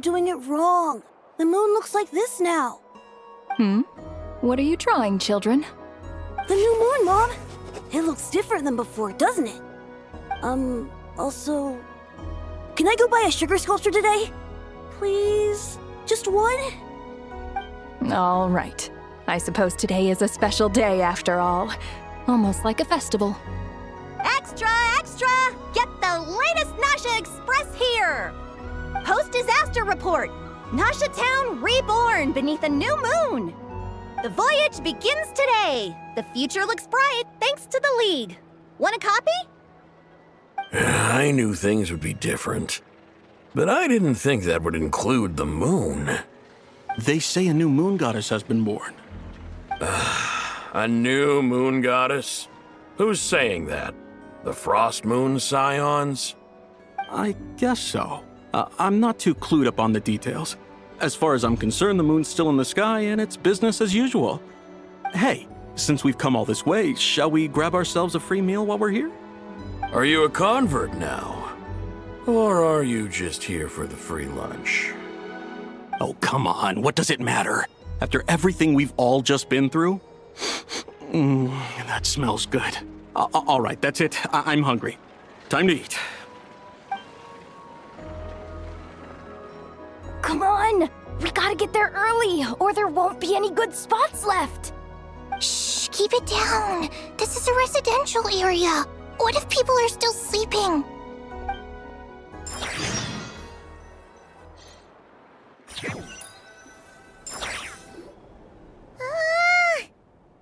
doing it wrong. The moon looks like this now. What are you drawing, children? The new moon, Mom! It looks different than before, doesn't it? Also... Can I go buy a sugar sculpture today? Please? Just one? All right. I suppose today is a special day after all. Almost like a festival. Extra, extra! Get the latest Nasha Express here! Post-disaster report! Nasha Town reborn beneath a new moon! The voyage begins today! The future looks bright thanks to the League. Want a copy? I knew things would be different, but I didn't think that would include the moon. They say a new moon goddess has been born. A new moon goddess? Who's saying that? The Frost Moon Scions? I guess so. I'm not too clued up on the details. As far as I'm concerned, the moon's still in the sky and it's business as usual. Hey, since we've come all this way, shall we grab ourselves a free meal while we're here? Are you a convert now? Or are you just here for the free lunch? Oh, come on. What does it matter? After everything we've all just been through? That smells good. All right, that's it. I'm hungry. Time to eat. Come on! We gotta get there early, or there won't be any good spots left! Shh, keep it down. This is a residential area. What if people are still sleeping?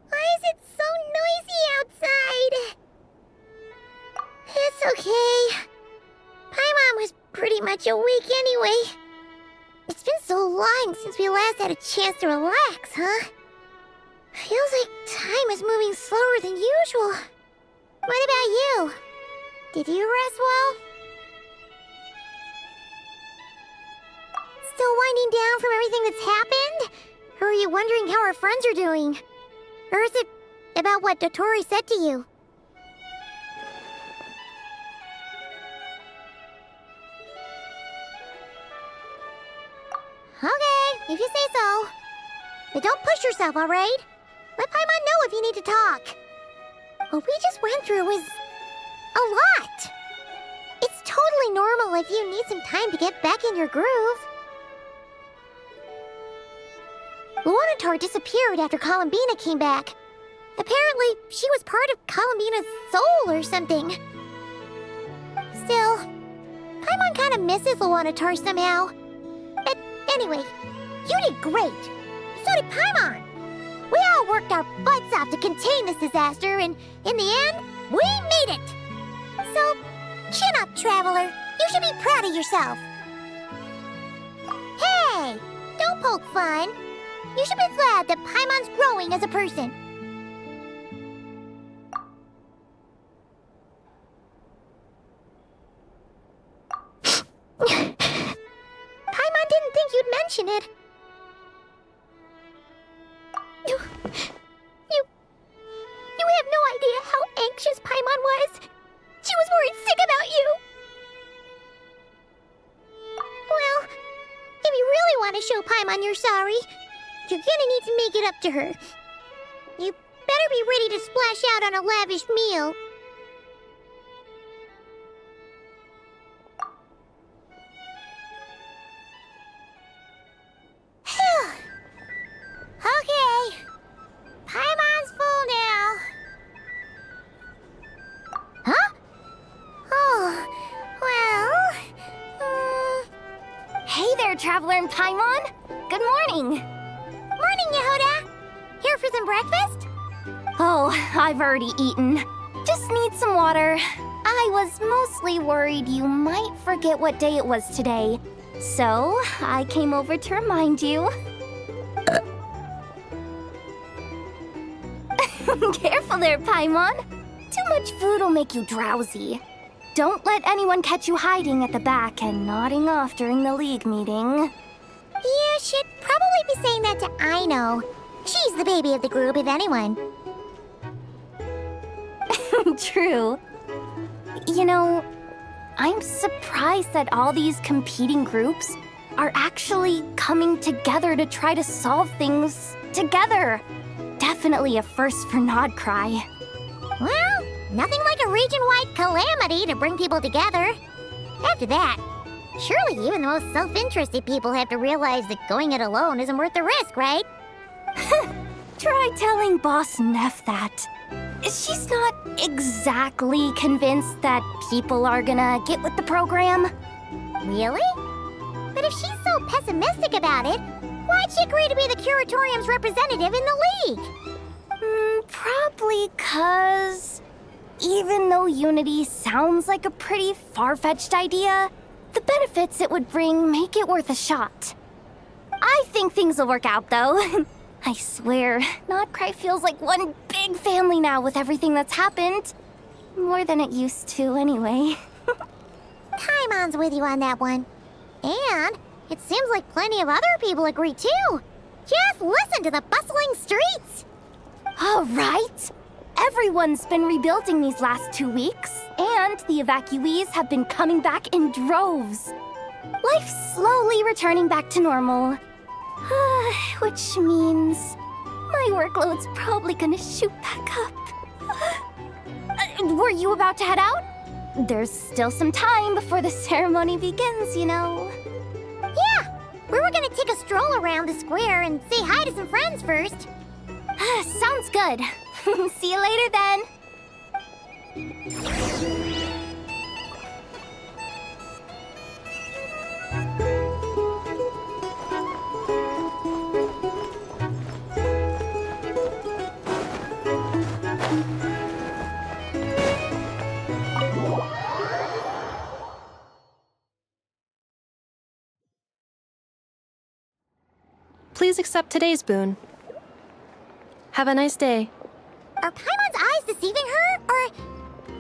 Why is it so noisy outside? It's okay. Paimon was pretty much awake anyway. It's been so long since we last had a chance to relax, huh? Feels like time is moving slower than usual. What about you? Did you rest well? Still winding down from everything that's happened? Or are you wondering how our friends are doing? Or is it about what Dotori said to you? Okay, if you say so. But don't push yourself, alright? Let Paimon know if you need to talk. What we just went through was a lot. It's totally normal if you need some time to get back in your groove. Luonatar disappeared after Columbina came back. Apparently, she was part of Columbina's soul or something. Still, Paimon kind of misses Luonatar somehow. But anyway, you did great. So did Paimon. We all worked our butts off to contain this disaster, and in the end, we made it. So, chin up, Traveler. You should be proud of yourself. Hey, don't poke fun. You should be glad that Paimon's growing as a person. Paimon didn't think you'd mention it. You have no idea how anxious Paimon was. She was worried sick about you. Well, if you really want to show Paimon you're sorry, you're gonna need to make it up to her. You better be ready to splash out on a lavish meal. Okay. Paimon's full now. Huh? Oh, well... Hey there, Traveler and Paimon. Good morning. Morning, Yehuda. Here for some breakfast? Oh, I've already eaten. Just need some water. I was mostly worried you might forget what day it was today. So, I came over to remind you. Careful there, Paimon. Too much food will make you drowsy. Don't let anyone catch you hiding at the back and nodding off during the League meeting. You should probably be saying that to Aino. She's the baby of the group, if anyone. True. You know, I'm surprised that all these competing groups are actually coming together to try to solve things together. Definitely a first for Nodcry. Well, nothing like a region-wide calamity to bring people together. After that, surely even the most self-interested people have to realize that going it alone isn't worth the risk, right? Try telling Boss Neff that. She's not exactly convinced that people are gonna get with the program. Really? But if she's so pessimistic about it, why'd she agree to be the Curatorium's representative in the league? Probably 'cause even though unity sounds like a pretty far-fetched idea, the benefits it would bring make it worth a shot. I think things will work out, though. I swear, Nodcry feels like one big family now with everything that's happened. More than it used to, anyway. Paimon's with you on that one. And it seems like plenty of other people agree too. Just listen to the bustling streets. All right. Everyone's been rebuilding these last 2 weeks, and the evacuees have been coming back in droves. Life's slowly returning back to normal. Which means my workload's probably gonna shoot back up. Were you about to head out? There's still some time before the ceremony begins, you know. Yeah, we were gonna take a stroll around the square and say hi to some friends first. Sounds good. See you later then. Please accept today's boon. Have a nice day. Are Paimon's eyes deceiving her? Or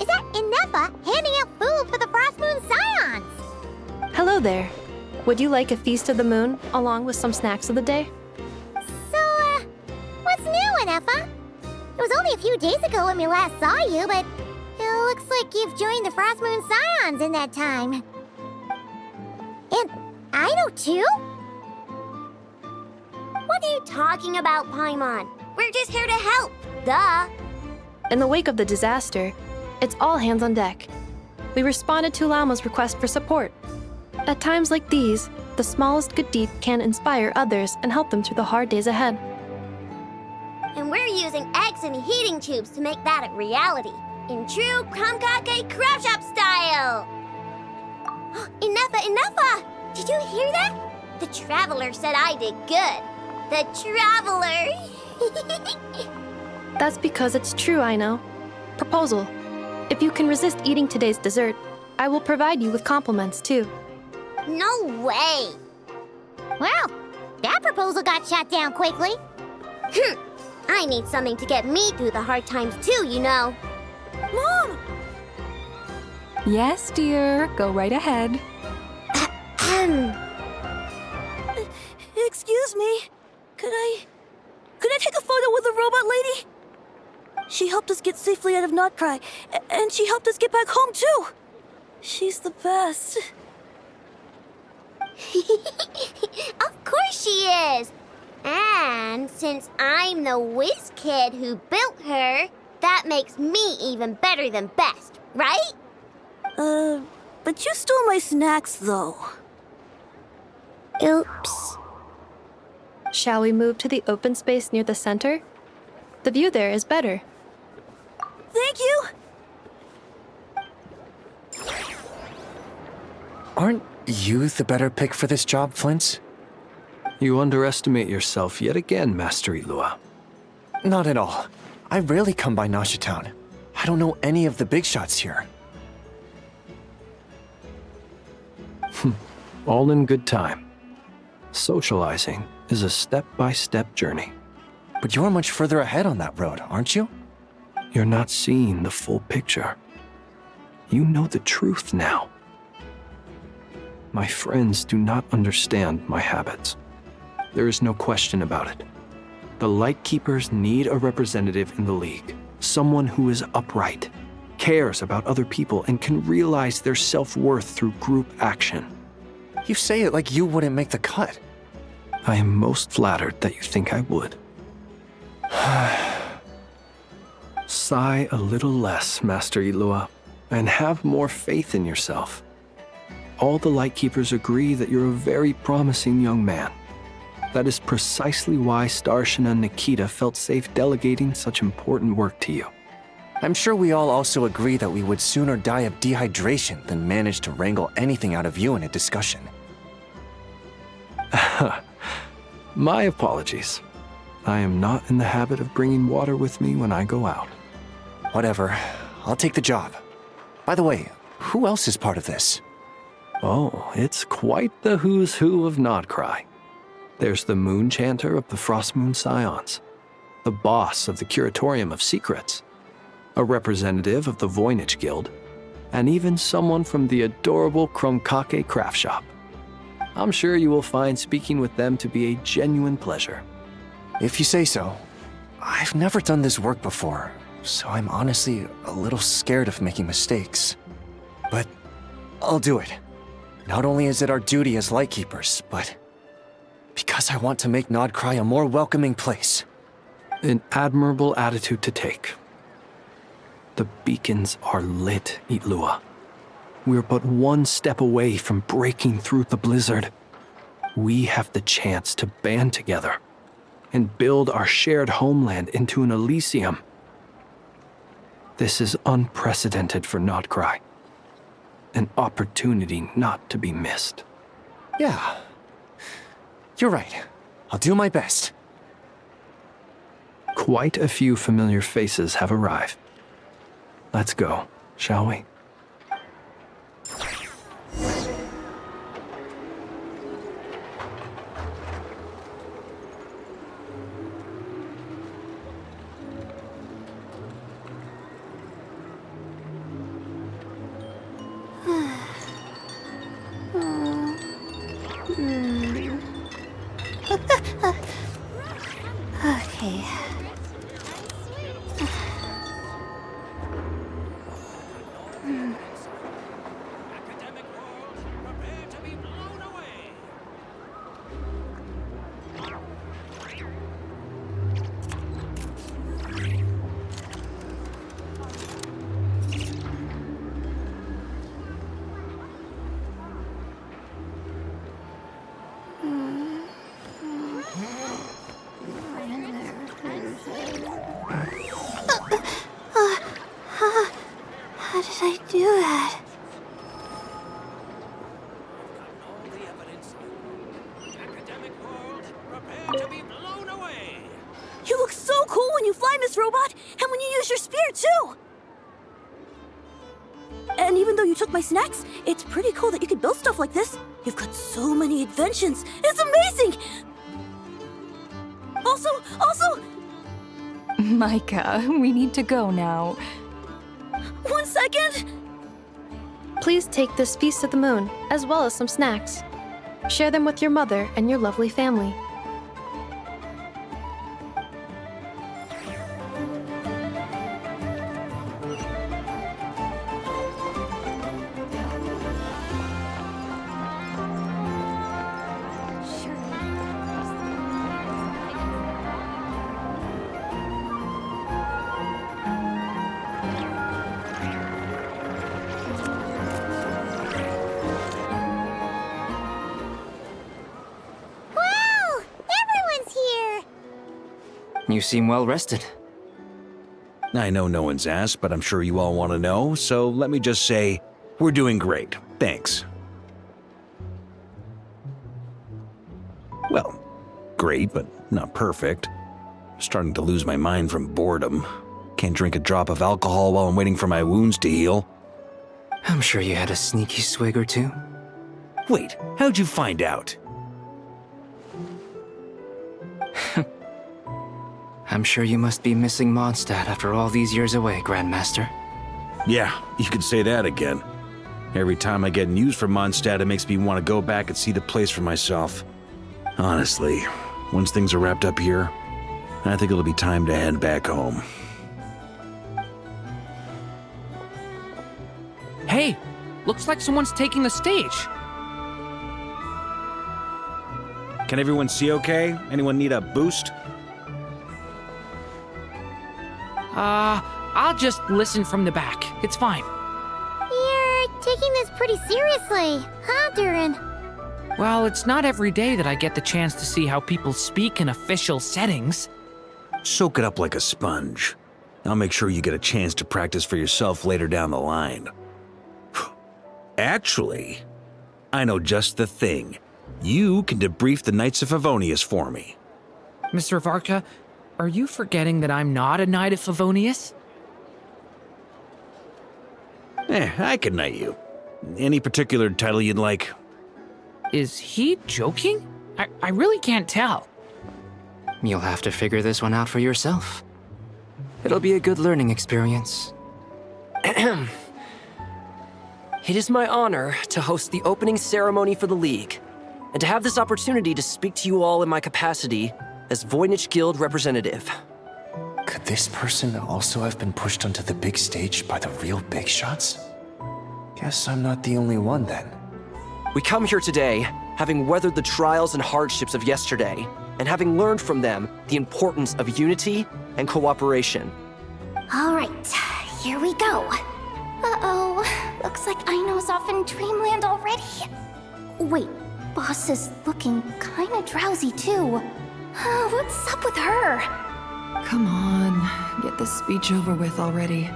is that Inefa handing out food for the Frost Moon Scions? Hello there. Would you like a feast of the moon along with some snacks of the day? So, what's new, Inefa? It was only a few days ago when we last saw you, but it looks like you've joined the Frost Moon Scions in that time. And I know too? What are you talking about, Paimon? We're just here to help. Duh. In the wake of the disaster, it's all hands on deck. We responded to Lauma's request for support. At times like these, the smallest good deed can inspire others and help them through the hard days ahead. And we're using eggs and heating tubes to make that a reality. In true Kromkake Crab Shop style. Enough! Did you hear that? The Traveler said I did good. The Traveler! That's because it's true, I know. Proposal. If you can resist eating today's dessert, I will provide you with compliments, too. No way! Well, that proposal got shot down quickly. I need something to get me through the hard times too, you know. Mom! Yes, dear. Go right ahead. Excuse me. Could I take a photo with the robot lady? She helped us get safely out of Nodcry, and she helped us get back home too. She's the best. Of course she is! And since I'm the whiz kid who built her, that makes me even better than best, right? But you stole my snacks though. Oops. Shall we move to the open space near the center? The view there is better. Thank you! Aren't you the better pick for this job, Flint? You underestimate yourself yet again, Master Ilua. Not at all. I rarely come by Nasha Town. I don't know any of the big shots here. All in good time. Socializing is a step-by-step journey. But you're much further ahead on that road, aren't you? You're not seeing the full picture. You know the truth now. My friends do not understand my habits. There is no question about it. The Lightkeepers need a representative in the League. Someone who is upright, cares about other people, and can realize their self-worth through group action. You say it like you wouldn't make the cut. I am most flattered that you think I would. Sigh a little less, Master Ilua, and have more faith in yourself. All the Lightkeepers agree that you're a very promising young man. That is precisely why Starshina Nikita felt safe delegating such important work to you. I'm sure we all also agree that we would sooner die of dehydration than manage to wrangle anything out of you in a discussion. My apologies. I am not in the habit of bringing water with me when I go out. Whatever. I'll take the job. By the way, who else is part of this? Oh, it's quite the who's who of Nodcry. There's the Moon Chanter of the Frost Moon Scions, the boss of the Curatorium of Secrets, a representative of the Voynich Guild, and even someone from the adorable Krumkake craft shop. I'm sure you will find speaking with them to be a genuine pleasure. If you say so. I've never done this work before, so I'm honestly a little scared of making mistakes. But I'll do it. Not only is it our duty as Lightkeepers, but because I want to make Nodcry a more welcoming place. An admirable attitude to take. The beacons are lit, Itlua. We're but one step away from breaking through the blizzard. We have the chance to band together and build our shared homeland into an Elysium. This is unprecedented for Nodcry. An opportunity not to be missed. Yeah. You're right. I'll do my best. Quite a few familiar faces have arrived. Let's go, shall we? Okay. How did I do that? You look so cool when you fly, Miss Robot, and when you use your spear, too! And even though you took my snacks, it's pretty cool that you could build stuff like this. You've got so many inventions. It's amazing! Also, Micah, we need to go now. 1 second! Please take this Feast of the Moon, as well as some snacks. Share them with your mother and your lovely family. You seem well rested. I know no one's asked, but I'm sure you all want to know, so let me just say, we're doing great. Thanks. Well, great, but not perfect. Starting to lose my mind from boredom. Can't drink a drop of alcohol while I'm waiting for my wounds to heal. I'm sure you had a sneaky swig or two. Wait, how'd you find out? I'm sure you must be missing Mondstadt after all these years away, Grandmaster. Yeah, you could say that again. Every time I get news from Mondstadt, it makes me want to go back and see the place for myself. Honestly, once things are wrapped up here, I think it'll be time to head back home. Hey, looks like someone's taking the stage. Can everyone see okay? Anyone need a boost? I'll just listen from the back. It's fine. You're taking this pretty seriously, huh, Durin? Well, it's not every day that I get the chance to see how people speak in official settings. Soak it up like a sponge. I'll make sure you get a chance to practice for yourself later down the line. Actually, I know just the thing. You can debrief the Knights of Favonius for me. Mr. Varka, are you forgetting that I'm not a Knight of Favonius? I can knight you. Any particular title you'd like? Is he joking? I really can't tell. You'll have to figure this one out for yourself. It'll be a good learning experience. It is my honor to host the opening ceremony for the League, and to have this opportunity to speak to you all in my capacity as Voynich Guild representative. Could this person also have been pushed onto the big stage by the real big shots? Guess I'm not the only one then. We come here today, having weathered the trials and hardships of yesterday, and having learned from them the importance of unity and cooperation. All right, here we go. Uh-oh, looks like Aino's off in dreamland already. Wait, Boss is looking kinda drowsy too. What's up with her? Come on, get this speech over with already.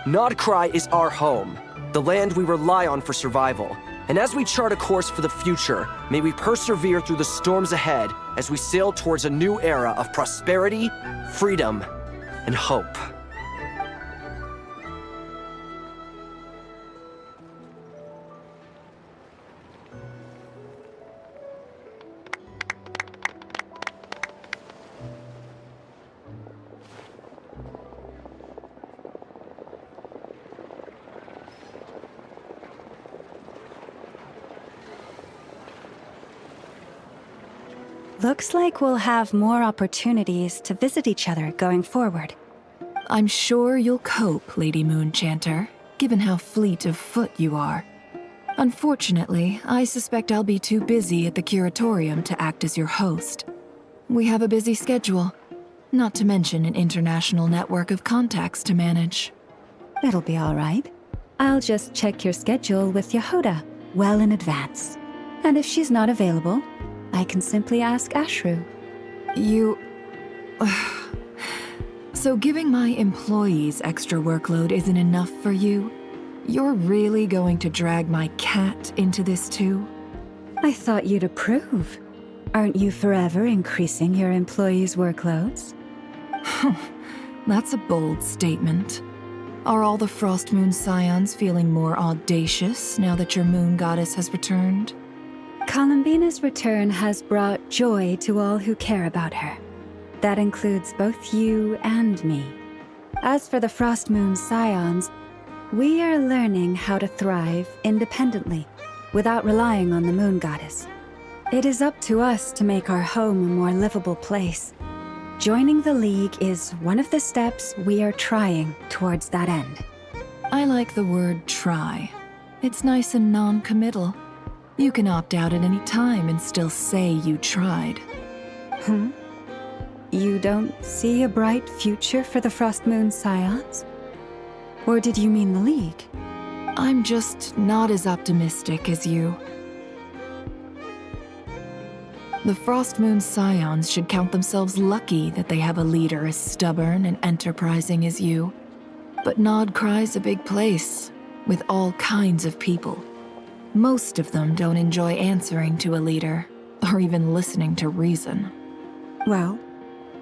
Nodcry is our home, the land we rely on for survival. And as we chart a course for the future, may we persevere through the storms ahead as we sail towards a new era of prosperity, freedom, and hope. Looks like we'll have more opportunities to visit each other going forward. I'm sure you'll cope, Lady Moonchanter, given how fleet of foot you are. Unfortunately, I suspect I'll be too busy at the curatorium to act as your host. We have a busy schedule, not to mention an international network of contacts to manage. It'll be all right. I'll just check your schedule with Yehuda well in advance. And if she's not available, I can simply ask Ashru. You... So giving my employees extra workload isn't enough for you? You're really going to drag my cat into this too? I thought you'd approve. Aren't you forever increasing your employees' workloads? That's a bold statement. Are all the Frostmoon Scions feeling more audacious now that your moon goddess has returned? Columbina's return has brought joy to all who care about her. That includes both you and me. As for the Frostmoon Scions, we are learning how to thrive independently, without relying on the moon goddess. It is up to us to make our home a more livable place. Joining the League is one of the steps we are trying towards that end. I like the word try. It's nice and non-committal. You can opt out at any time and still say you tried. You don't see a bright future for the Frostmoon Scions? Or did you mean the League? I'm just not as optimistic as you. The Frostmoon Scions should count themselves lucky that they have a leader as stubborn and enterprising as you. But Nodcry's a big place, with all kinds of people. Most of them don't enjoy answering to a leader, or even listening to reason. Well,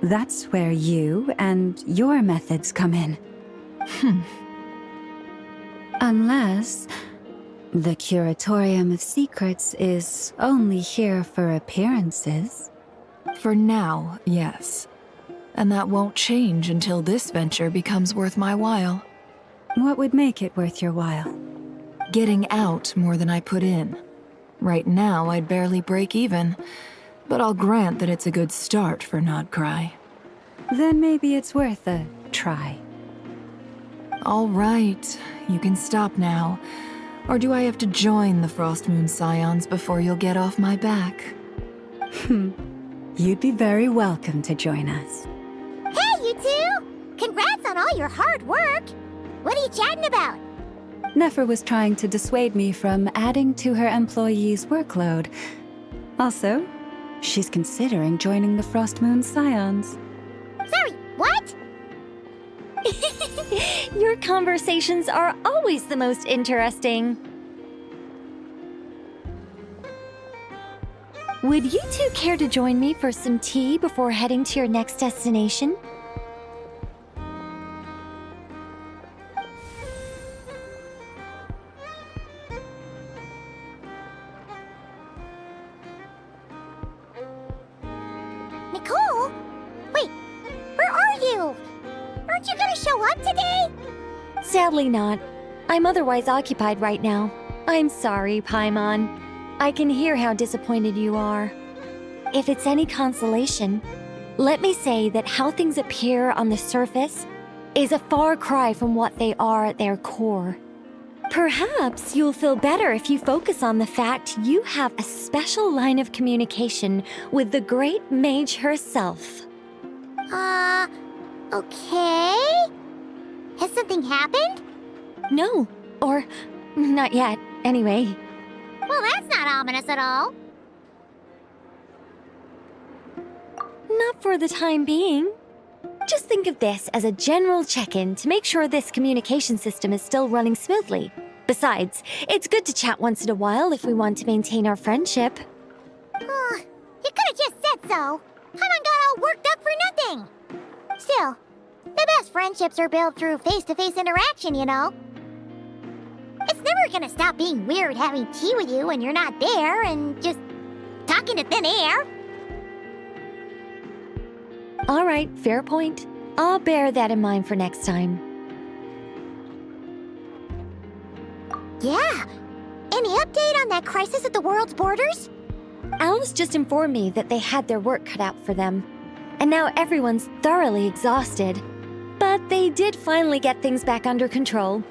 that's where you and your methods come in. Unless the Curatorium of Secrets is only here for appearances. For now, yes. And that won't change until this venture becomes worth my while. What would make it worth your while? Getting out more than I put in. Right now, I'd barely break even, but I'll grant that it's a good start for Nodcry. Then maybe it's worth a try. All right, you can stop now. Or do I have to join the Frostmoon Scions before you'll get off my back? You'd be very welcome to join us. Hey, you two! Congrats on all your hard work! What are you chatting about? Nefer was trying to dissuade me from adding to her employees' workload. Also, she's considering joining the Frost Moon Scions. Sorry, what? Your conversations are always the most interesting. Would you two care to join me for some tea before heading to your next destination? Nicole? Wait, where are you? Aren't you gonna show up today? Sadly not. I'm otherwise occupied right now. I'm sorry, Paimon. I can hear how disappointed you are. If it's any consolation, let me say that how things appear on the surface is a far cry from what they are at their core. Perhaps you'll feel better if you focus on the fact you have a special line of communication with the great mage herself. Okay? Has something happened? No, or not yet, anyway. Well, that's not ominous at all. Not for the time being. Just think of this as a general check-in to make sure this communication system is still running smoothly. Besides, it's good to chat once in a while if we want to maintain our friendship. You could have just said so. Paimon got all worked up for nothing. Still, the best friendships are built through face-to-face interaction, you know. It's never gonna stop being weird having tea with you when you're not there and just talking to thin air. All right, fair point. I'll bear that in mind for next time. Yeah. Any update on that crisis at the world's borders? Alice just informed me that they had their work cut out for them. And now everyone's thoroughly exhausted. But they did finally get things back under control.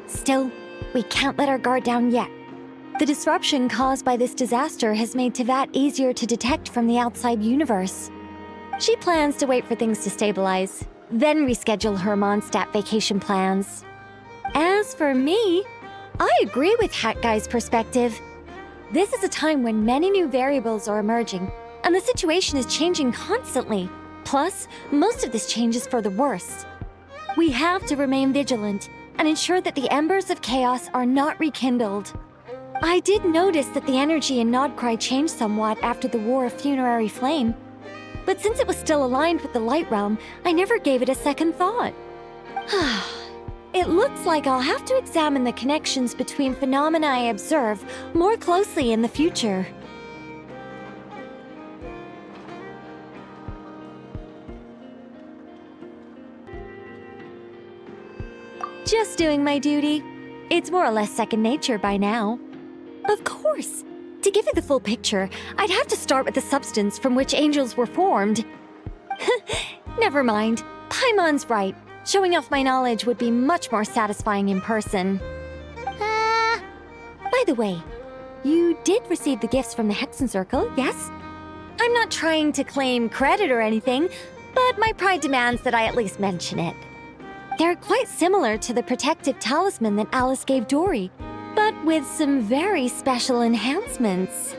Still, we can't let our guard down yet. The disruption caused by this disaster has made Teyvat easier to detect from the outside universe. She plans to wait for things to stabilize, then reschedule her Mondstadt vacation plans. As for me, I agree with Hat Guy's perspective. This is a time when many new variables are emerging, and the situation is changing constantly. Plus, most of this change is for the worse. We have to remain vigilant and ensure that the embers of chaos are not rekindled. I did notice that the energy in Nodcry changed somewhat after the War of Funerary Flame, but since it was still aligned with the Light Realm, I never gave it a second thought. It looks like I'll have to examine the connections between phenomena I observe more closely in the future. Just doing my duty. It's more or less second nature by now. Of course. To give you the full picture, I'd have to start with the substance from which angels were formed. Never mind. Paimon's right. Showing off my knowledge would be much more satisfying in person. By the way, you did receive the gifts from the Hexen Circle, yes? I'm not trying to claim credit or anything, but my pride demands that I at least mention it. They're quite similar to the protective talisman that Alice gave Dory, but with some very special enhancements.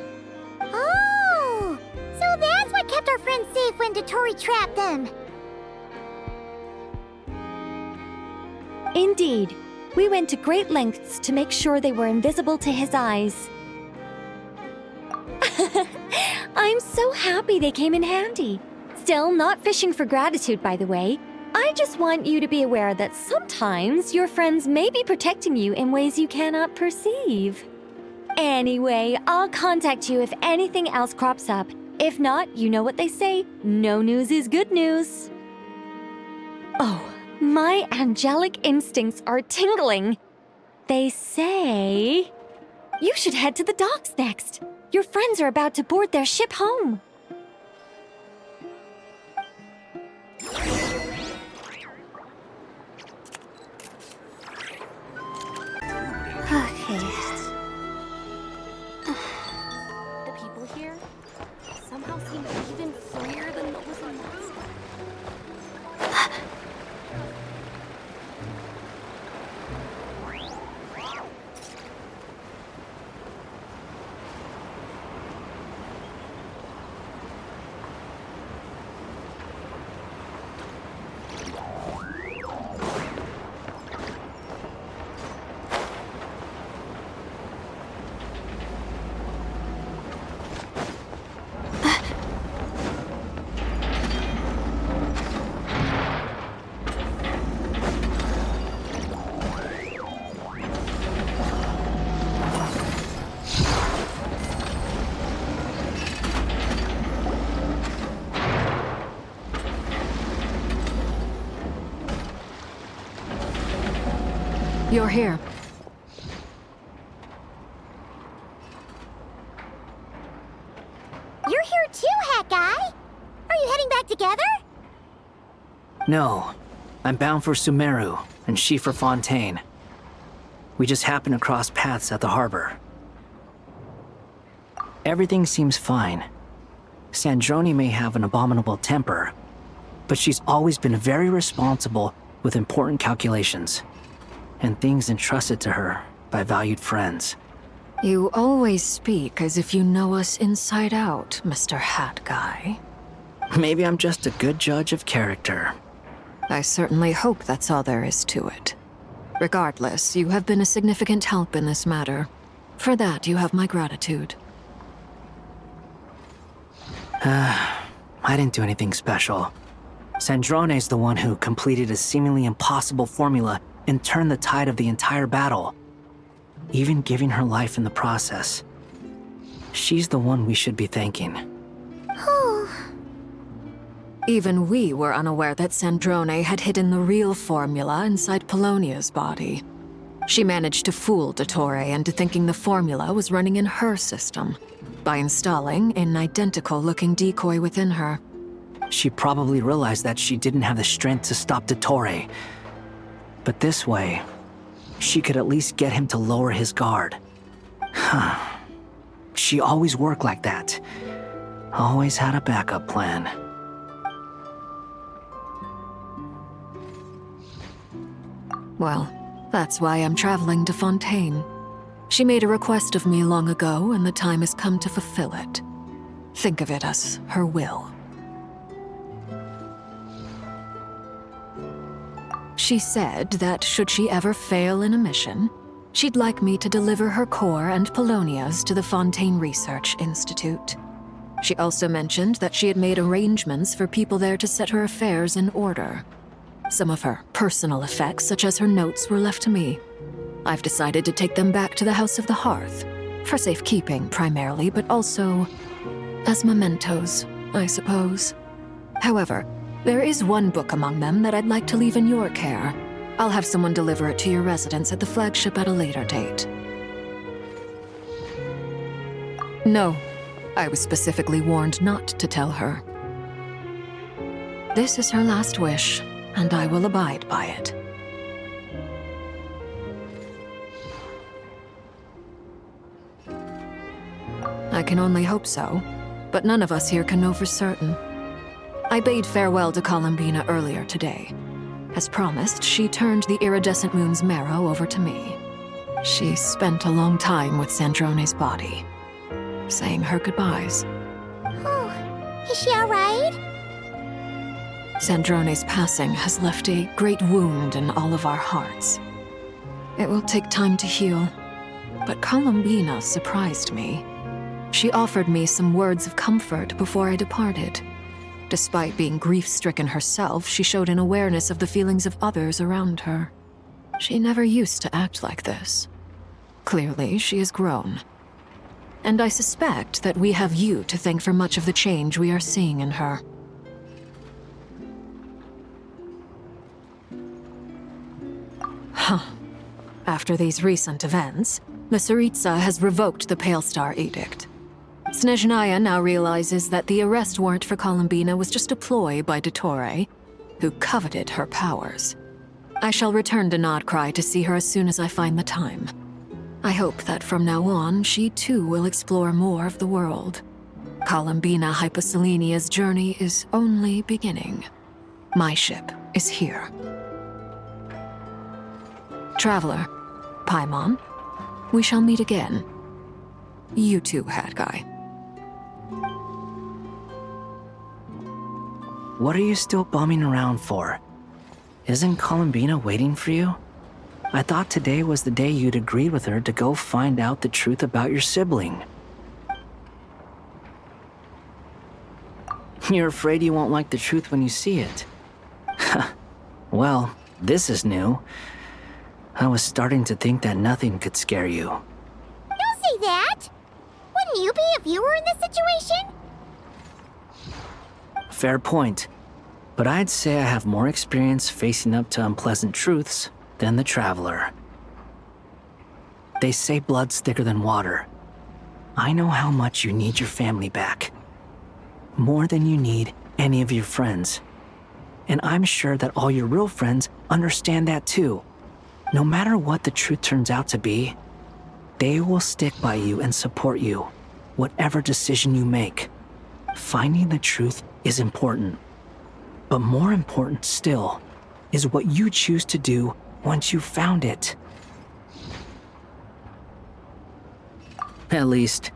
Oh! So that's what kept our friends safe when Dory trapped them. Indeed. We went to great lengths to make sure they were invisible to his eyes. I'm so happy they came in handy. Still, not fishing for gratitude, by the way. I just want you to be aware that sometimes your friends may be protecting you in ways you cannot perceive. Anyway, I'll contact you if anything else crops up. If not, you know what they say, no news is good news. Oh, my angelic instincts are tingling. They say you should head to the docks next. Your friends are about to board their ship home. The people here somehow You're here. You're here too, Hat Guy. Are you heading back together? No. I'm bound for Sumeru, and she for Fontaine. We just happened to cross paths at the harbor. Everything seems fine. Sandrone may have an abominable temper, but she's always been very responsible with important calculations, and things entrusted to her by valued friends. You always speak as if you know us inside out, Mr. Hat Guy. Maybe I'm just a good judge of character. I certainly hope that's all there is to it. Regardless, you have been a significant help in this matter. For that, you have my gratitude. I didn't do anything special. Sandrone's the one who completed a seemingly impossible formula and turned the tide of the entire battle, even giving her life in the process. She's the one we should be thanking. Even we were unaware that Sandrone had hidden the real formula inside Polonia's body. She managed to fool Dottore into thinking the formula was running in her system by installing an identical-looking decoy within her. She probably realized that she didn't have the strength to stop Dottore. But this way, she could at least get him to lower his guard. She always worked like that. Always had a backup plan. Well, that's why I'm traveling to Fontaine. She made a request of me long ago, and the time has come to fulfill it. Think of it as her will. She said that should she ever fail in a mission, she'd like me to deliver her core and Polonia's to the Fontaine Research Institute. She also mentioned that she had made arrangements for people there to set her affairs in order. Some of her personal effects, such as her notes, were left to me. I've decided to take them back to the House of the Hearth, for safekeeping primarily, but also as mementos, I suppose. However, there is one book among them that I'd like to leave in your care. I'll have someone deliver it to your residence at the flagship at a later date. No, I was specifically warned not to tell her. This is her last wish, and I will abide by it. I can only hope so, but none of us here can know for certain. I bade farewell to Columbina earlier today. As promised, she turned the iridescent moon's marrow over to me. She spent a long time with Sandrone's body, saying her goodbyes. Oh, is she all right? Sandrone's passing has left a great wound in all of our hearts. It will take time to heal, but Columbina surprised me. She offered me some words of comfort before I departed. Despite being grief-stricken herself, she showed an awareness of the feelings of others around her. She never used to act like this. Clearly, she has grown. And I suspect that we have you to thank for much of the change we are seeing in her. Huh. After these recent events, the Tsaritsa has revoked the Pale Star Edict. Snezhnaya now realizes that the arrest warrant for Columbina was just a ploy by Dottore, who coveted her powers. I shall return to Nodcry to see her as soon as I find the time. I hope that from now on, she too will explore more of the world. Columbina Hyposelenia's journey is only beginning. My ship is here. Traveler, Paimon, we shall meet again. You too, Hat Guy. What are you still bumming around for? Isn't Columbina waiting for you? I thought today was the day you'd agreed with her to go find out the truth about your sibling. You're afraid you won't like the truth when you see it. Well, this is new. I was starting to think that nothing could scare you. Don't say that! Wouldn't you be if you were in this situation? Fair point. But I'd say I have more experience facing up to unpleasant truths than the Traveler. They say blood's thicker than water. I know how much you need your family back. More than you need any of your friends. And I'm sure that all your real friends understand that too. No matter what the truth turns out to be, they will stick by you and support you, whatever decision you make. Finding the truth is important. But more important still is what you choose to do once you've found it. At least,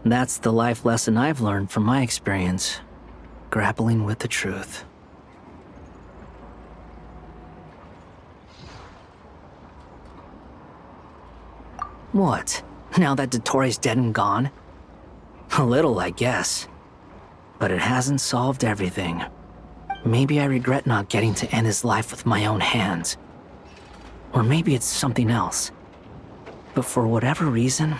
that's the life lesson I've learned from my experience, grappling with the truth. What? Now that Dottoro's dead and gone? A little, I guess. But it hasn't solved everything. Maybe I regret not getting to end his life with my own hands. Or maybe it's something else. But for whatever reason,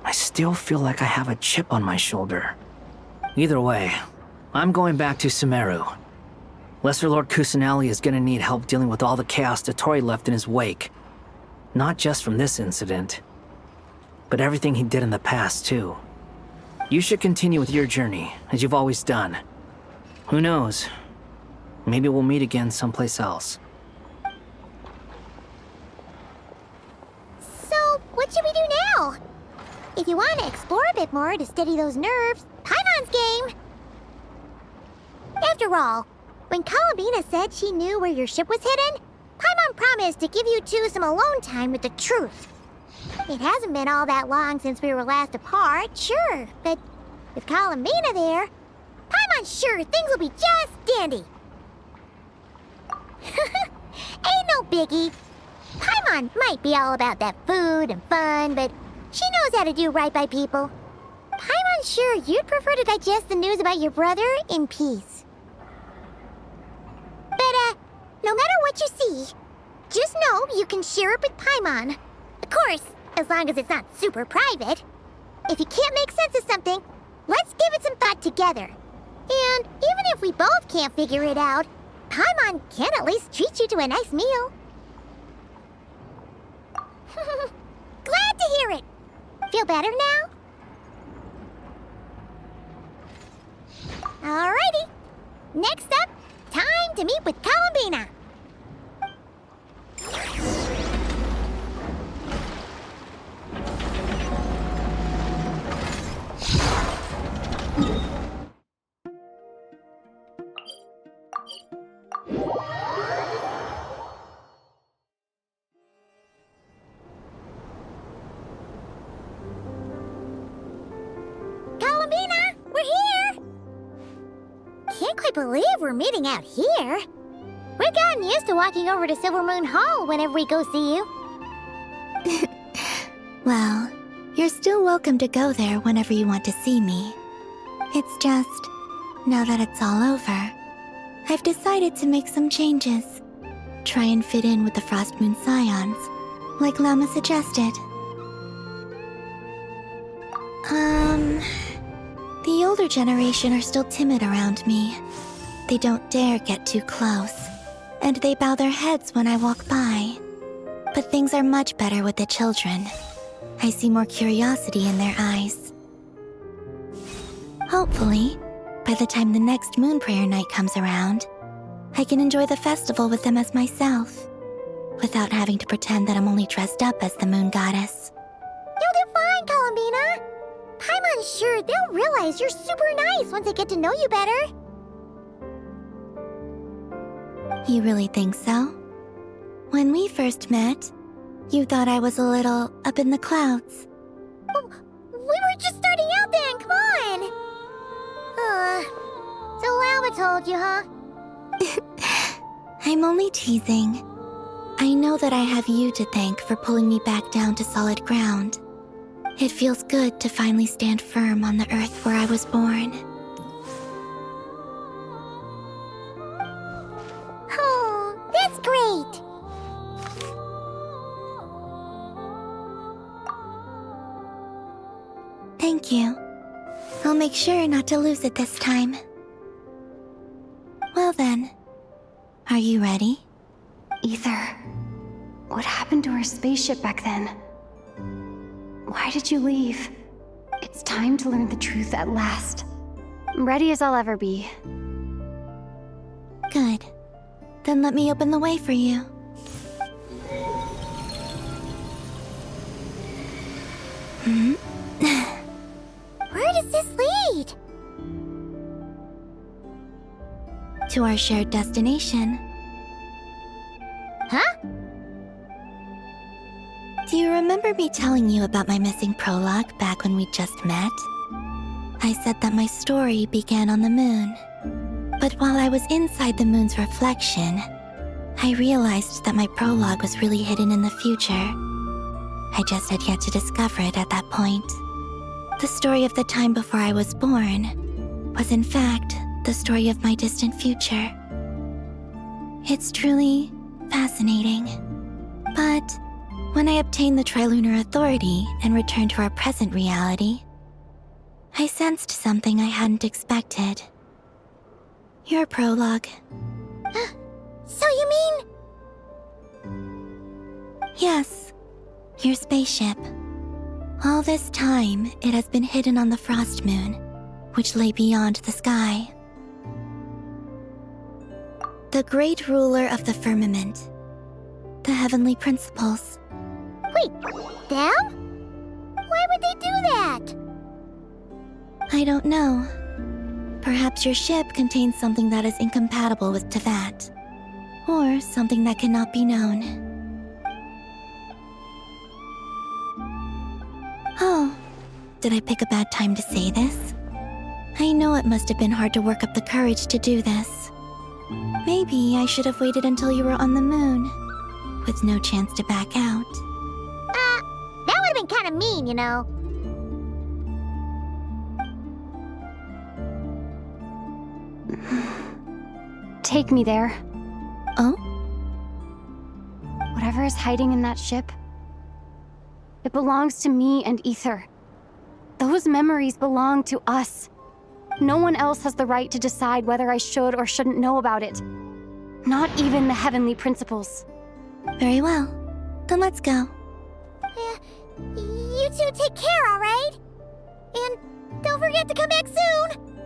I still feel like I have a chip on my shoulder. Either way, I'm going back to Sumeru. Lesser Lord Kusanali is gonna need help dealing with all the chaos Dottori left in his wake. Not just from this incident, but everything he did in the past, too. You should continue with your journey, as you've always done. Who knows? Maybe we'll meet again someplace else. So, what should we do now? If you want to explore a bit more to steady those nerves, Paimon's game! After all, when Columbina said she knew where your ship was hidden, Paimon promised to give you two some alone time with the truth. It hasn't been all that long since we were last apart, sure, but with Columbina there, Paimon's sure things will be just dandy. Ain't no biggie. Paimon might be all about that food and fun, but she knows how to do right by people. Paimon's sure you'd prefer to digest the news about your brother in peace. But, no matter what you see, just know you can share it with Paimon. Of course, as long as it's not super private. If you can't make sense of something, let's give it some thought together. And even if we both can't figure it out, Paimon can at least treat you to a nice meal. Glad to hear it. Feel better now? Alrighty. Next up, time to meet with Columbina. Columbina, we're here! Can't quite believe we're meeting out here. We've gotten used to walking over to Silver Moon Hall whenever we go see you. Well, you're still welcome to go there whenever you want to see me. It's just, now that it's all over, I've decided to make some changes. Try and fit in with the Frost Moon Scions, like Lama suggested. The older generation are still timid around me. They don't dare get too close, and they bow their heads when I walk by. But things are much better with the children. I see more curiosity in their eyes. Hopefully, by the time the next Moon Prayer Night comes around, I can enjoy the festival with them as myself, without having to pretend that I'm only dressed up as the Moon Goddess. You'll do fine, Columbina. Paimon's sure they'll realize you're super nice once they get to know you better. You really think so? When we first met, you thought I was a little up in the clouds. Oh, we were just starting out then, come on! So Lama told you, huh? I'm only teasing. I know that I have you to thank for pulling me back down to solid ground. It feels good to finally stand firm on the earth where I was born. Oh, that's great! Thank you. I'll make sure not to lose it this time. Well then, are you ready? Ether. What happened to our spaceship back then? Why did you leave? It's time to learn the truth at last. I'm ready as I'll ever be. Good. Then let me open the way for you. Where does this lead? To our shared destination. Huh? Do you remember me telling you about my missing prologue back when we just met? I said that my story began on the moon. But while I was inside the moon's reflection, I realized that my prologue was really hidden in the future. I just had yet to discover it at that point. The story of the time before I was born was in fact the story of my distant future. It's truly fascinating. But when I obtained the Trilunar Authority and returned to our present reality, I sensed something I hadn't expected. Your prologue. So you mean... Yes, your spaceship. All this time, it has been hidden on the Frost Moon, which lay beyond the sky. The great ruler of the firmament. The heavenly principles. Wait, them? Why would they do that? I don't know. Perhaps your ship contains something that is incompatible with Tevat. Or something that cannot be known. Oh, did I pick a bad time to say this? I know it must have been hard to work up the courage to do this. Maybe I should have waited until you were on the moon, with no chance to back out. That would have been kind of mean, you know. Take me there. Oh? Whatever is hiding in that ship, it belongs to me and Ether. Those memories belong to us. No one else has the right to decide whether I should or shouldn't know about it. Not even the heavenly principles. Very well. Then let's go. You two take care, alright? And don't forget to come back soon!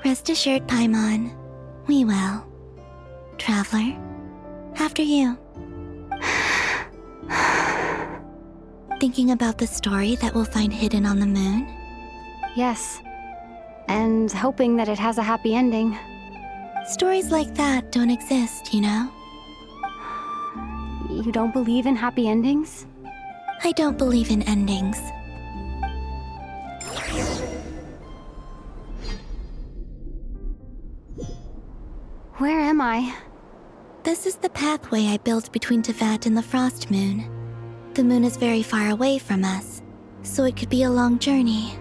Rest assured, Paimon. We will. Traveler, after you. Thinking about the story that we'll find hidden on the moon? Yes. And hoping that it has a happy ending. Stories like that don't exist, you know? You don't believe in happy endings? I don't believe in endings. Where am I? This is the pathway I built between Tevat and the Frost Moon. The moon is very far away from us, so it could be a long journey.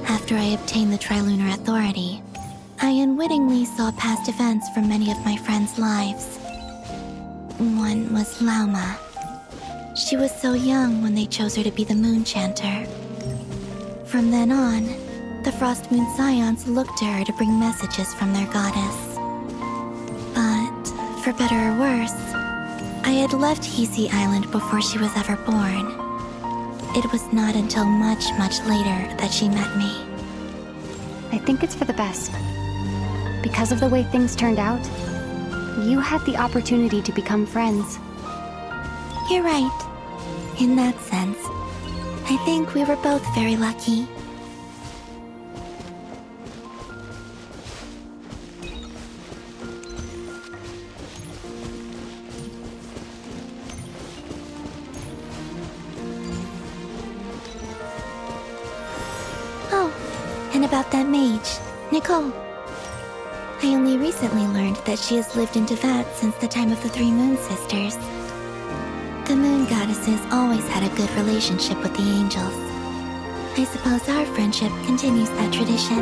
After I obtained the Trilunar Authority, I unwittingly saw past events from many of my friends' lives. One was Lauma. She was so young when they chose her to be the Moon Chanter. From then on, the Frost Moon Scions looked to her to bring messages from their goddess. But, for better or worse, I had left Hisi Island before she was ever born. It was not until much, much later that she met me. I think it's for the best. Because of the way things turned out, you had the opportunity to become friends. You're right. In that sense, I think we were both very lucky. And about that mage, Nicole. I only recently learned that she has lived in Tevat since the time of the Three Moon Sisters. The Moon Goddesses always had a good relationship with the angels. I suppose our friendship continues that tradition.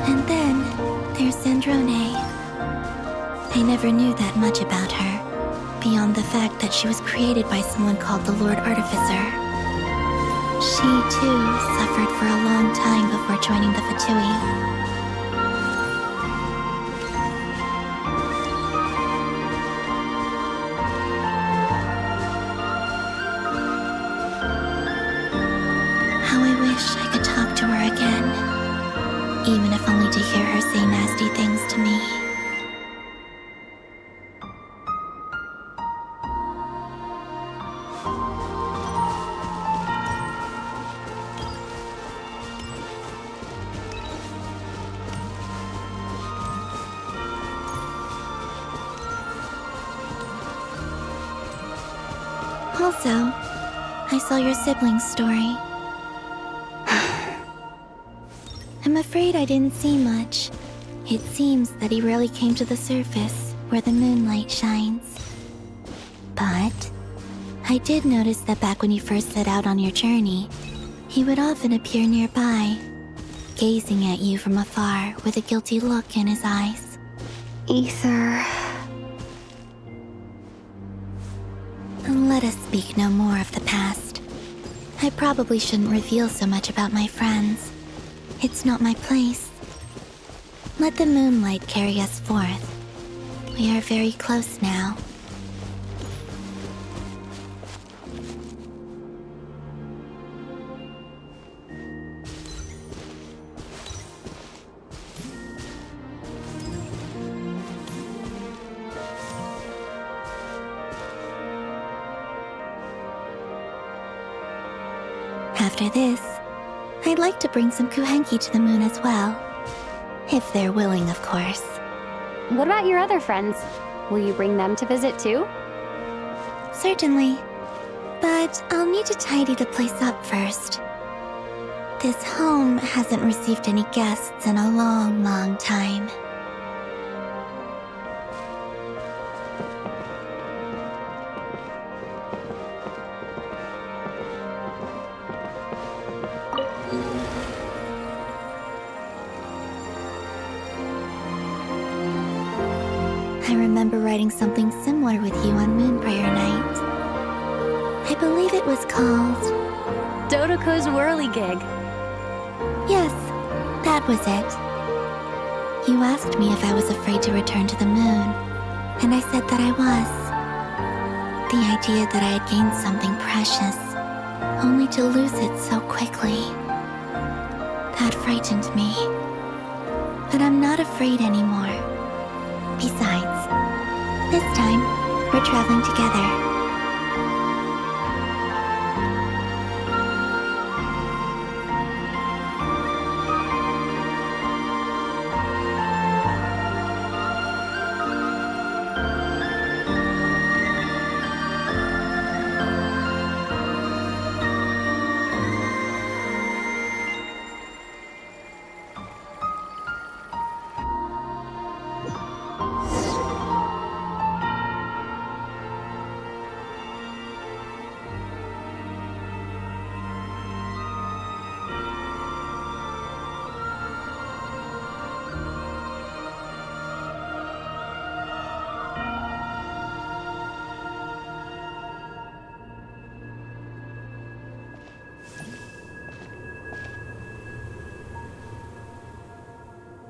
And then there's Sandrone. I never knew that much about her, beyond the fact that she was created by someone called the Lord Artificer. She, too, suffered for a long time before joining the VIII. How I wish I could talk to her again, even if only to hear her say nasty things to me. Also, I saw your siblings' story. I'm afraid I didn't see much. It seems that he rarely came to the surface, where the moonlight shines. But I did notice that back when you first set out on your journey, he would often appear nearby, gazing at you from afar with a guilty look in his eyes. Ether. Let us speak no more of the past. I probably shouldn't reveal so much about my friends. It's not my place. Let the moonlight carry us forth. We are very close now. After this, I'd like to bring some kuhenki to the moon as well. If they're willing, of course. What about your other friends? Will you bring them to visit too? Certainly. But I'll need to tidy the place up first. This home hasn't received any guests in a long, long time. I remember writing something similar with you on Moon Prayer Night. I believe it was called... Dodoko's Whirligig. Yes, that was it. You asked me if I was afraid to return to the moon, and I said that I was. The idea that I had gained something precious, only to lose it so quickly. That frightened me. But I'm not afraid anymore. Besides, this time, we're traveling together.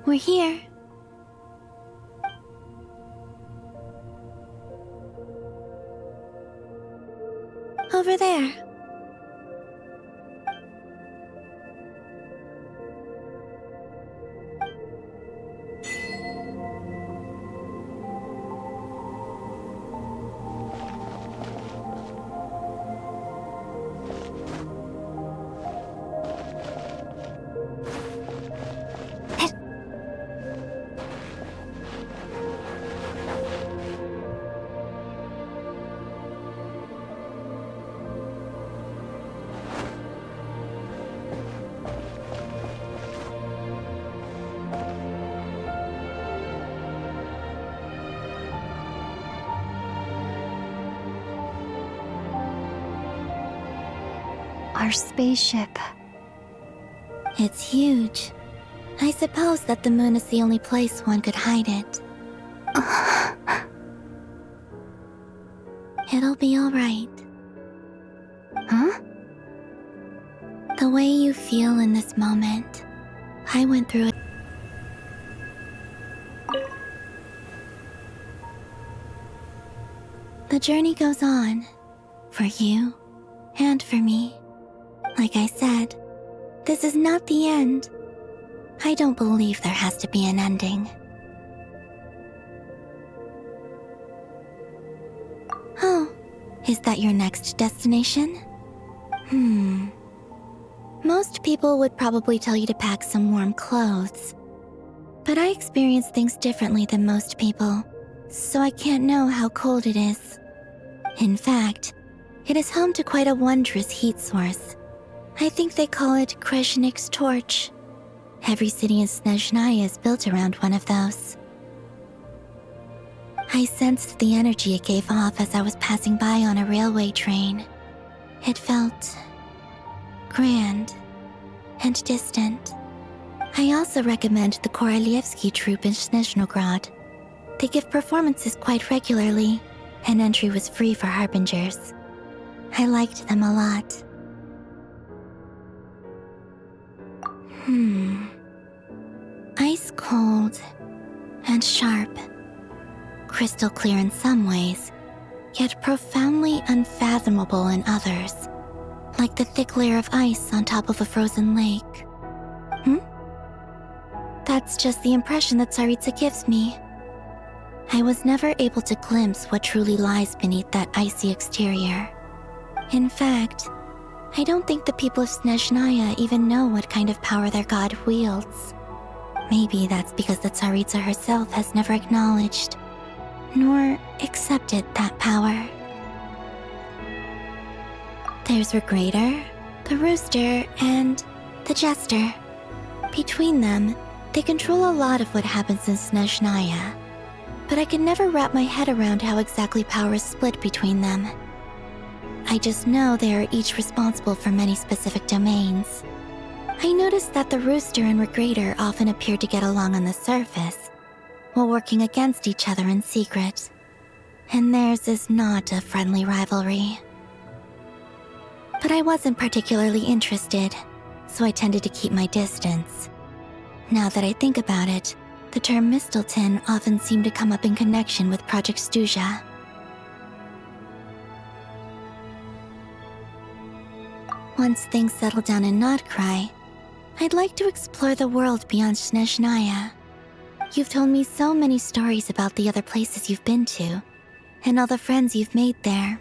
We're here. Over there. Our spaceship. It's huge. I suppose that the moon is the only place one could hide it. It'll be alright. Huh? The way you feel in this moment, I went through it. The journey goes on, for you and for me. Like I said, this is not the end. I don't believe there has to be an ending. Oh, is that your next destination? Most people would probably tell you to pack some warm clothes. But I experience things differently than most people, so I can't know how cold it is. In fact, it is home to quite a wondrous heat source. I think they call it Kreshnik's torch. Every city in Snezhnaya is built around one of those. I sensed the energy it gave off as I was passing by on a railway train. It felt grand and distant. I also recommend the Korolievsky troupe in Snezhnograd. They give performances quite regularly, and entry was free for harbingers. I liked them a lot. Ice cold and sharp. Crystal clear in some ways, yet profoundly unfathomable in others. Like the thick layer of ice on top of a frozen lake. That's just the impression that Tsaritsa gives me. I was never able to glimpse what truly lies beneath that icy exterior. In fact, I don't think the people of Snezhnaya even know what kind of power their god wields. Maybe that's because the Tsaritsa herself has never acknowledged, nor accepted that power. There's Regrator, the Rooster, and the Jester. Between them, they control a lot of what happens in Snezhnaya, but I can never wrap my head around how exactly power is split between them. I just know they are each responsible for many specific domains. I noticed that the Rooster and Regrator often appear to get along on the surface, while working against each other in secret. And theirs is not a friendly rivalry. But I wasn't particularly interested, so I tended to keep my distance. Now that I think about it, the term Mistelton often seemed to come up in connection with Project Stuja. Once things settle down in Nodcry, I'd like to explore the world beyond Snezhnaya. You've told me so many stories about the other places you've been to, and all the friends you've made there.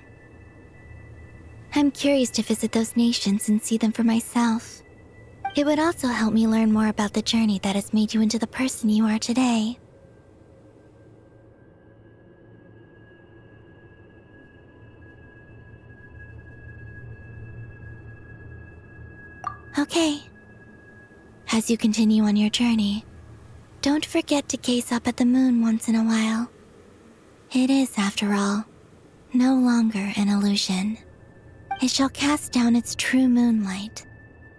I'm curious to visit those nations and see them for myself. It would also help me learn more about the journey that has made you into the person you are today. Okay. As you continue on your journey, don't forget to gaze up at the moon once in a while. It is, after all, no longer an illusion. It shall cast down its true moonlight,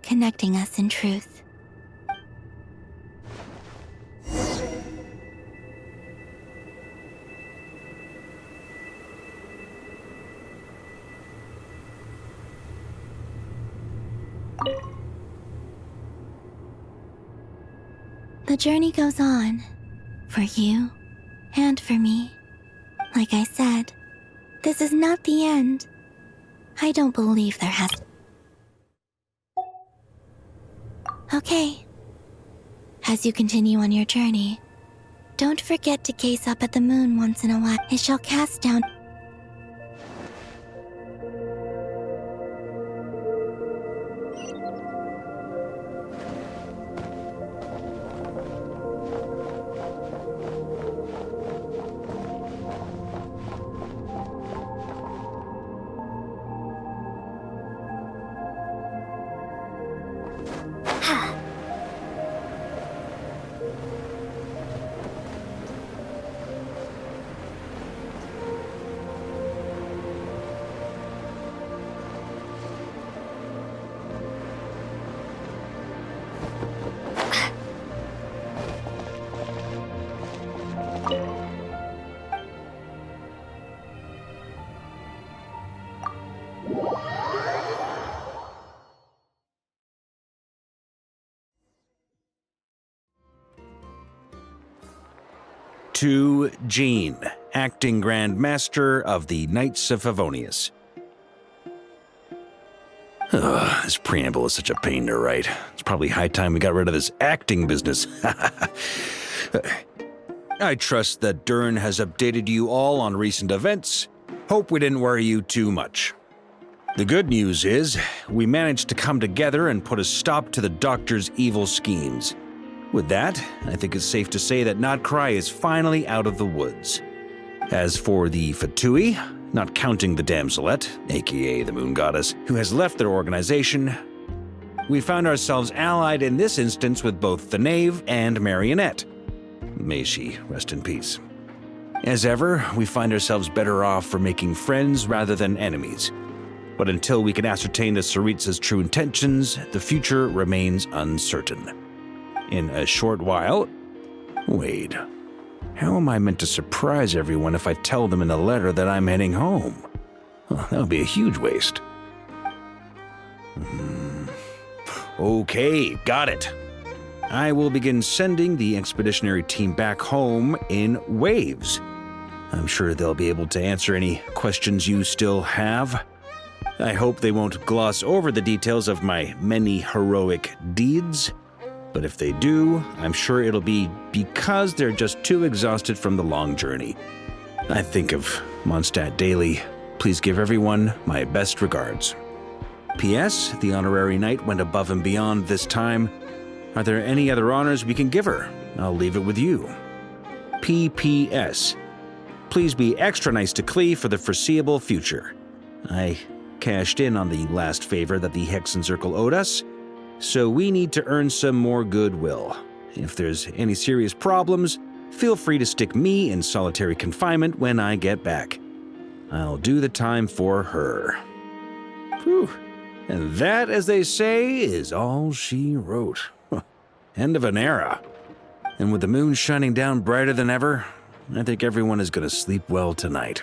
connecting us in truth. The journey goes on, for you and for me. Like I said, this is not the end. I don't believe there has to. Okay. As you continue on your journey, don't forget to gaze up at the moon once in a while. It shall cast down. To Jean, Acting Grand Master of the Knights of Favonius. This preamble is such a pain to write. It's probably high time we got rid of this acting business. I trust that Dern has updated you all on recent events. Hope we didn't worry you too much. The good news is, we managed to come together and put a stop to the Doctor's evil schemes. With that, I think it's safe to say that Nodcry is finally out of the woods. As for the Fatui, not counting the Damselette, aka the Moon Goddess, who has left their organization, we found ourselves allied in this instance with both the Knave and Marionette. May she rest in peace. As ever, we find ourselves better off for making friends rather than enemies. But until we can ascertain the Tsaritsa's true intentions, the future remains uncertain. In a short while... Wait. How am I meant to surprise everyone if I tell them in a letter that I'm heading home? Well, that would be a huge waste. Okay, got it. I will begin sending the expeditionary team back home in waves. I'm sure they'll be able to answer any questions you still have. I hope they won't gloss over the details of my many heroic deeds. But if they do, I'm sure it'll be because they're just too exhausted from the long journey. I think of Mondstadt daily. Please give everyone my best regards. P.S. The honorary knight went above and beyond this time. Are there any other honors we can give her? I'll leave it with you. P.P.S. Please be extra nice to Klee for the foreseeable future. I cashed in on the last favor that the Hexen Circle owed us, so we need to earn some more goodwill. If there's any serious problems, feel free to stick me in solitary confinement when I get back. I'll do the time for her. Whew. And that, as they say, is all she wrote. End of an era. And with the moon shining down brighter than ever, I think everyone is going to sleep well tonight.